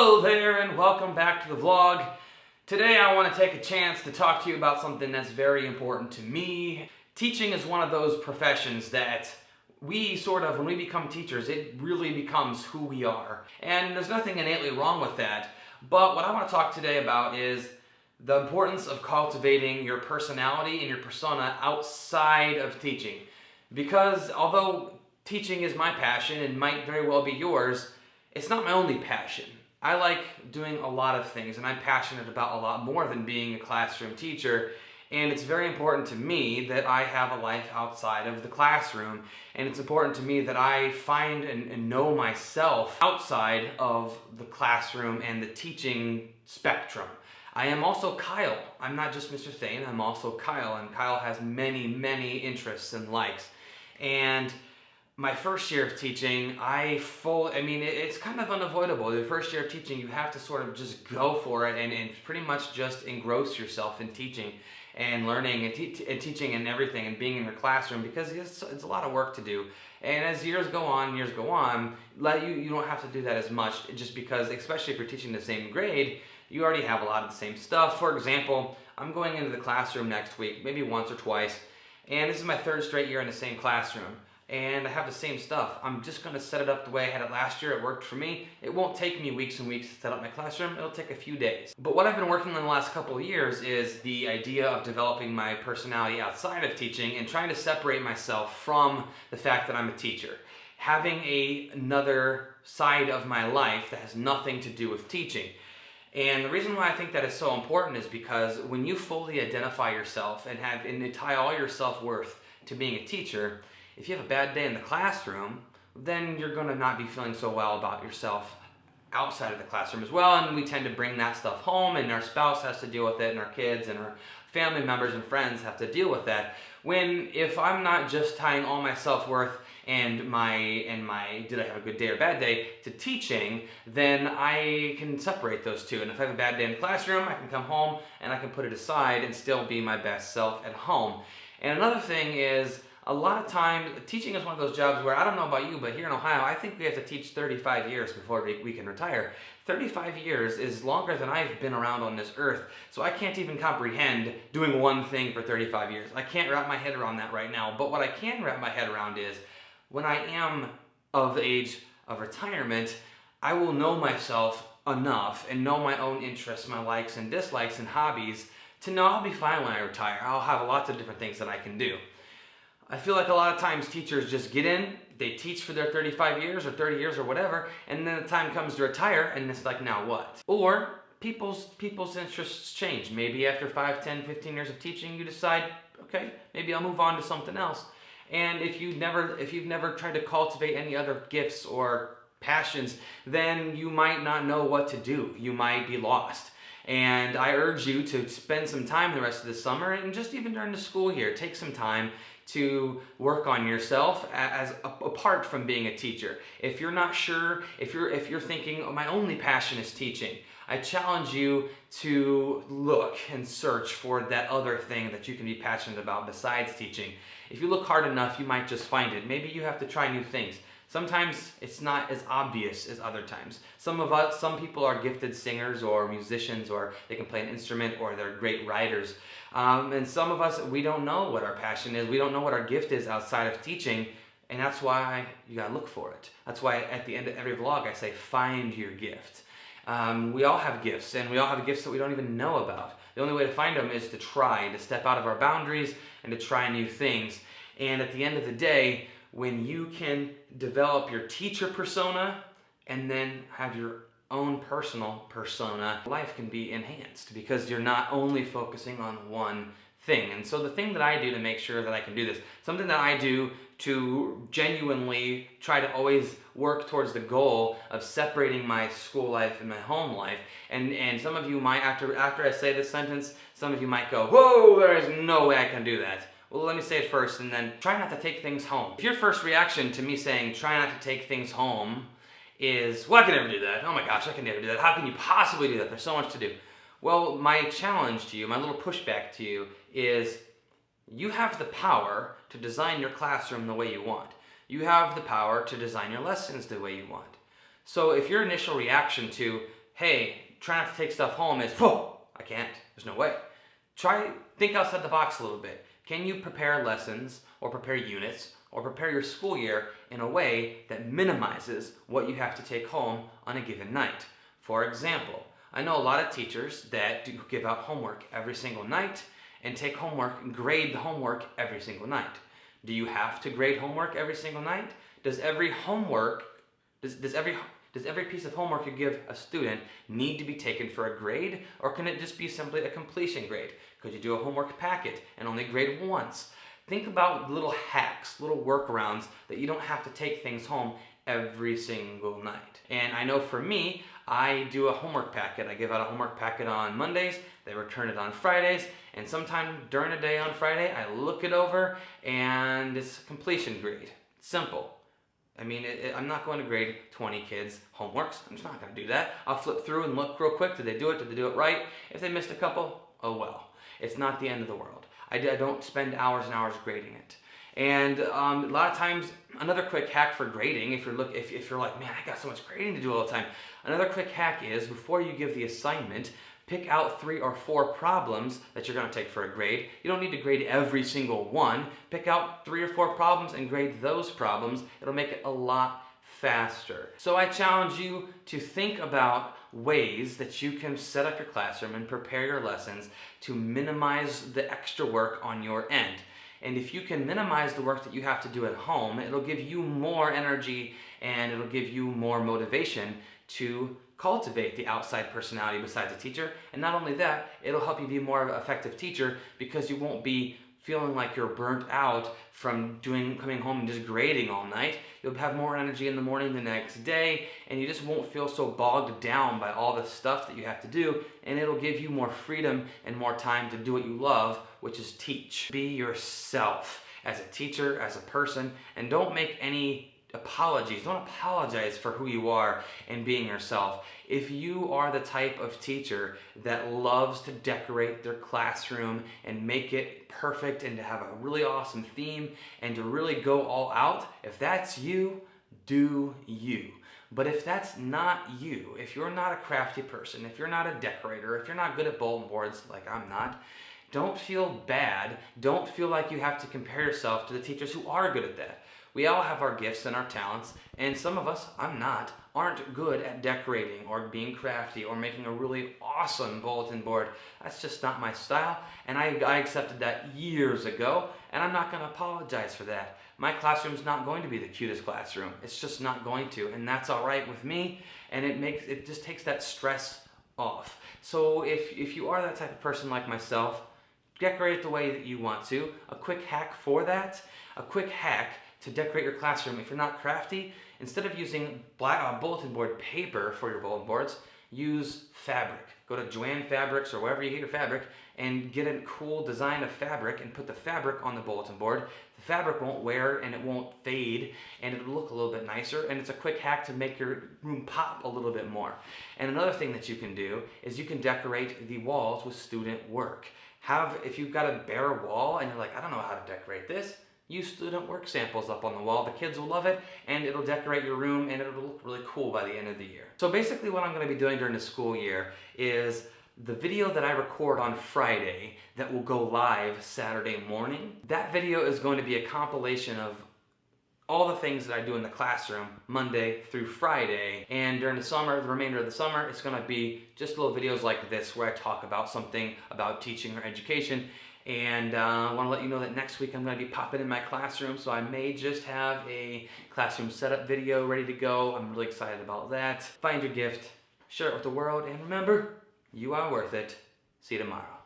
Hello there and welcome back to the vlog. Today I want to take a chance to talk to you about something that's very important to me. Teaching is one of those professions that when we become teachers, it really becomes who we are. And there's nothing innately wrong with that. But what I want to talk today about is the importance of cultivating your personality and your persona outside of teaching. Because although teaching is my passion and might very well be yours, it's not my only passion. I like doing a lot of things and I'm passionate about a lot more than being a classroom teacher. And it's very important to me that I have a life outside of the classroom. And it's important to me that I find and know myself outside of the classroom and the teaching spectrum. I am also Kyle. I'm not just Mr. Thain, I'm also Kyle. And Kyle has many, many interests and likes. And my first year of teaching, it's kind of unavoidable. The first year of teaching, you have to sort of just go for it and pretty much just engross yourself in teaching and learning and teaching and everything and being in your classroom because it's a lot of work to do. And as years go on, you don't have to do that as much just because, especially if you're teaching the same grade, you already have a lot of the same stuff. For example, I'm going into the classroom next week, maybe once or twice, and this is my third straight year in the same classroom. And I have the same stuff. I'm just going to set it up the way I had it last year. It worked for me. It won't take me weeks and weeks to set up my classroom. It'll take a few days. But what I've been working on the last couple of years is the idea of developing my personality outside of teaching and trying to separate myself from the fact that I'm a teacher. Having another side of my life that has nothing to do with teaching. And the reason why I think that is so important is because when you fully identify yourself and tie all your self-worth to being a teacher, if you have a bad day in the classroom, then you're going to not be feeling so well about yourself outside of the classroom as well. And we tend to bring that stuff home, and our spouse has to deal with it, and our kids and our family members and friends have to deal with that. If I'm not just tying all my self-worth and my did I have a good day or bad day to teaching, then I can separate those two. And if I have a bad day in the classroom, I can come home and I can put it aside and still be my best self at home. And another thing is, a lot of times, teaching is one of those jobs where, I don't know about you, but here in Ohio, I think we have to teach 35 years before we can retire. 35 years is longer than I've been around on this earth, so I can't even comprehend doing one thing for 35 years. I can't wrap my head around that right now, but what I can wrap my head around is, when I am of the age of retirement, I will know myself enough and know my own interests, my likes and dislikes and hobbies to know I'll be fine when I retire. I'll have lots of different things that I can do. I feel like a lot of times teachers just get in, they teach for their 35 years or 30 years or whatever, and then the time comes to retire and it's like, now what? Or people's interests change. Maybe after 5, 10, 15 years of teaching, you decide, okay, maybe I'll move on to something else. And if you've never tried to cultivate any other gifts or passions, then you might not know what to do. You might be lost. And I urge you to spend some time the rest of the summer and just even during the school year, take some time to work on yourself apart from being a teacher. If you're not sure, if you're thinking, oh, my only passion is teaching, I challenge you to look and search for that other thing that you can be passionate about besides teaching. If you look hard enough, you might just find it. Maybe you have to try new things. Sometimes it's not as obvious as other times. Some people are gifted singers or musicians, or they can play an instrument, or they're great writers. And some of us, we don't know what our passion is. We don't know what our gift is outside of teaching, and that's why you gotta look for it. That's why at the end of every vlog I say, find your gift. We all have gifts, and we all have gifts that we don't even know about. The only way to find them is to try, to step out of our boundaries and to try new things. And at the end of the day, when you can develop your teacher persona and then have your own personal persona, life can be enhanced because you're not only focusing on one thing. And so the thing that I do to make sure that I can do this, something that I do to genuinely try to always work towards the goal of separating my school life and my home life. And some of you might, after I say this sentence, some of you might go, whoa, there is no way I can do that. Well, let me say it first, and then try not to take things home. If your first reaction to me saying try not to take things home is, well, I can never do that. Oh my gosh, I can never do that. How can you possibly do that? There's so much to do. Well, my challenge to you, my little pushback to you is, you have the power to design your classroom the way you want. You have the power to design your lessons the way you want. So if your initial reaction to, hey, try not to take stuff home is, I can't, there's no way. Think outside the box a little bit. Can you prepare lessons or prepare units or prepare your school year in a way that minimizes what you have to take home on a given night? For example, I know a lot of teachers that do give out homework every single night and take homework and grade the homework every single night. Do you have to grade homework every single night? Does every piece of homework you give a student need to be taken for a grade, or can it just be simply a completion grade? Could you do a homework packet and only grade once? Think about little hacks, little workarounds that you don't have to take things home every single night. And I know for me, I do a homework packet. I give out a homework packet on Mondays, they return it on Fridays, and sometime during the day on Friday, I look it over and it's a completion grade. Simple. I mean, I'm not going to grade 20 kids' homeworks. I'm just not going to do that. I'll flip through and look real quick. Did they do it? Did they do it right? If they missed a couple, oh well. It's not the end of the world. I don't spend hours and hours grading it. And a lot of times, another quick hack for grading, if you're like, man, I got so much grading to do all the time. Another quick hack is, before you give the assignment, pick out 3 or 4 problems that you're going to take for a grade. You don't need to grade every single one. Pick out 3 or 4 problems and grade those problems. It'll make it a lot faster. So I challenge you to think about ways that you can set up your classroom and prepare your lessons to minimize the extra work on your end. And if you can minimize the work that you have to do at home, it'll give you more energy and it'll give you more motivation to cultivate the outside personality besides a teacher. And not only that, it'll help you be more of an effective teacher because you won't be feeling like you're burnt out from coming home and just grading all night. You'll have more energy in the morning the next day, and you just won't feel so bogged down by all the stuff that you have to do, and it'll give you more freedom and more time to do what you love, which is teach. Be yourself as a teacher, as a person, and don't make any apologies. Don't apologize for who you are and being yourself. If you are the type of teacher that loves to decorate their classroom and make it perfect and to have a really awesome theme and to really go all out, if that's you, do you. But if that's not you, if you're not a crafty person, if you're not a decorator, if you're not good at bulletin boards like I'm not, don't feel bad. Don't feel like you have to compare yourself to the teachers who are good at that. We all have our gifts and our talents, and some of us, aren't good at decorating or being crafty or making a really awesome bulletin board. That's just not my style, and I accepted that years ago, and I'm not going to apologize for that. My classroom's not going to be the cutest classroom. It's just not going to, and that's all right with me, and it just takes that stress off. So if you are that type of person like myself, decorate it the way that you want to. A quick hack for that, a quick hack to decorate your classroom. If you're not crafty, instead of using bulletin board paper for your bulletin boards, use fabric. Go to Joann Fabrics or wherever you get your fabric and get a cool design of fabric and put the fabric on the bulletin board. The fabric won't wear and it won't fade and it'll look a little bit nicer, and it's a quick hack to make your room pop a little bit more. And another thing that you can do is you can decorate the walls with student work. If you've got a bare wall and you're like, I don't know how to decorate this, use student work samples up on the wall. The kids will love it, and it'll decorate your room, and it'll look really cool by the end of the year. So basically what I'm going to be doing during the school year is the video that I record on Friday that will go live Saturday morning. That video is going to be a compilation of all the things that I do in the classroom Monday through Friday. And during the summer, the remainder of the summer, it's going to be just little videos like this where I talk about something about teaching or education. And I want to let you know that next week I'm going to be popping in my classroom, so I may just have a classroom setup video ready to go. I'm really excited about that. Find your gift, share it with the world, and remember, you are worth it. See you tomorrow.